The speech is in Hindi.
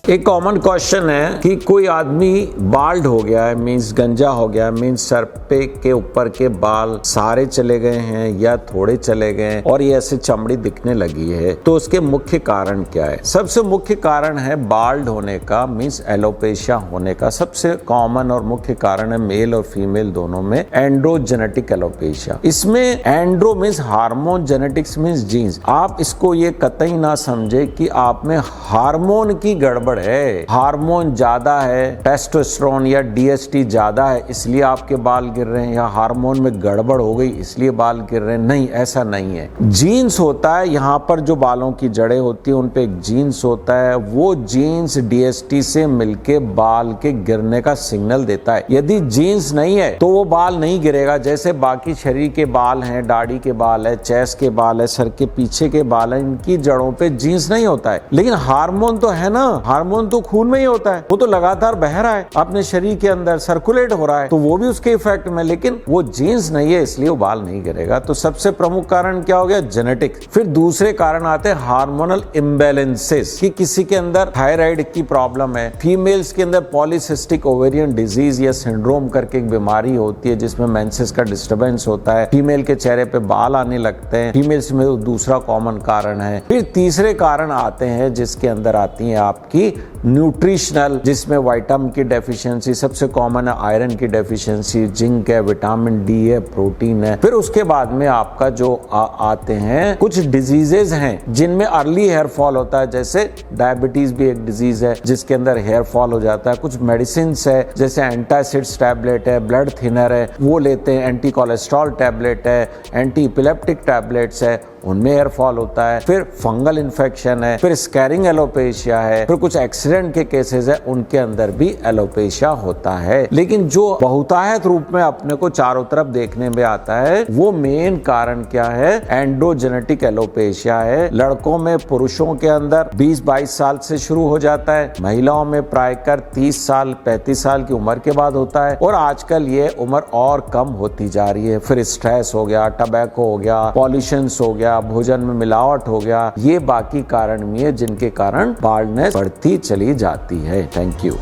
एक कॉमन क्वेश्चन है कि कोई आदमी बाल्ड हो गया है, मीन्स गंजा हो गया, मीन्स सर पे के ऊपर के बाल सारे चले गए हैं या थोड़े चले गए हैं और ये ऐसे चमड़ी दिखने लगी है, तो उसके मुख्य कारण क्या है? सबसे मुख्य कारण है बाल्ड होने का, मीन्स एलोपेशिया होने का। सबसे कॉमन और मुख्य कारण है मेल और फीमेल दोनों में एंड्रोजेनेटिक एलोपेशिया। इसमें andro means hormone, genetics means genes. आप इसको ये कतई ना समझे कि आप में हार्मोन की गड़बड़ है, हार्मोन ज्यादा है, टेस्टोस्टेरोन या डीएसटी ज्यादा है इसलिए आपके बाल गिर रहे हैं, या हार्मोन में गड़बड़ हो गई इसलिए बाल गिर रहे हैं। नहीं, ऐसा नहीं है। जीन्स होता है, यहाँ पर जो बालों की जड़ें होती है उन पे एक जीन्स होता है, वो जीन्स डीएसटी से मिलके बाल के गिरने का सिग्नल देता है। यदि जीन्स नहीं है तो वो बाल नहीं गिरेगा। जैसे बाकी शरीर के बाल हैं, दाढ़ी के बाल है, चेस्ट के बाल है, सर के पीछे के बाल है, इनकी जड़ों पे जीन्स नहीं होता है। लेकिन हार्मोन तो है ना, हार्मोन तो खून में ही होता है, वो तो लगातार बह रहा है अपने शरीर के अंदर, सर्कुलेट हो रहा है, तो वो भी उसके इफेक्ट में। लेकिन वो जीन्स नहीं है इसलिए वो बाल नहीं गिरेगा। तो सबसे प्रमुख कारण क्या हो गया? जेनेटिक्स। फिर दूसरे कारण आते हैं हार्मोनल इम्बैलेंसेस, कि किसी के अंदर थायराइड की प्रॉब्लम है, फीमेल्स के अंदर पॉलीसिस्टिक ओवेरियन डिजीज या सिंड्रोम करके एक बीमारी होती है जिसमें मेंसेस का डिस्टर्बेंस होता है, फीमेल के चेहरे पे बाल आने लगते हैं, फीमेल्स में दूसरा कॉमन कारण है। फिर तीसरे कारण आते हैं जिसके अंदर आती है आपकी न्यूट्रिशनल, जिसमें विटामिन की डेफिशिएंसी सबसे कॉमन है, आयरन की डेफिशिएंसी, जिंक है, विटामिन डी है, प्रोटीन है। फिर उसके बाद में आपका जो आते हैं कुछ डिजीजेज हैं जिनमें अर्ली हेयर फॉल होता है, जैसे डायबिटीज भी एक डिजीज है जिसके अंदर हेयर फॉल हो जाता है। कुछ मेडिसिन है जैसे एंटासिड्स टैबलेट है, ब्लड थिनर है, वो लेते हैं, एंटी कोलेस्ट्रॉल टैबलेट है, एंटी इपिलेप्टिक टैबलेट्स है, उनमें हेयर फॉल होता है। फिर फंगल इन्फेक्शन है, फिर स्कैरिंग एलोपेशिया है, फिर कुछ एक्सीडेंट के केसेस है, उनके अंदर भी एलोपेशिया होता है। लेकिन जो बहुतायत रूप में अपने को चारों तरफ देखने में आता है, वो मेन कारण क्या है? एंड्रोजेनेटिक एलोपेशिया है। लड़कों में, पुरुषों के अंदर 20-22 साल से शुरू हो जाता है, महिलाओं में प्रायकर 30 साल 35 साल की उम्र के बाद होता है, और आजकल ये उम्र और कम होती जा रही है। फिर स्ट्रेस हो गया, टबैको हो गया, पॉल्यूशन हो गया, भोजन में मिलावट हो गया, ये बाकी कारण भी है जिनके कारण बाल्डनेस बढ़ती चली जाती है। Thank you.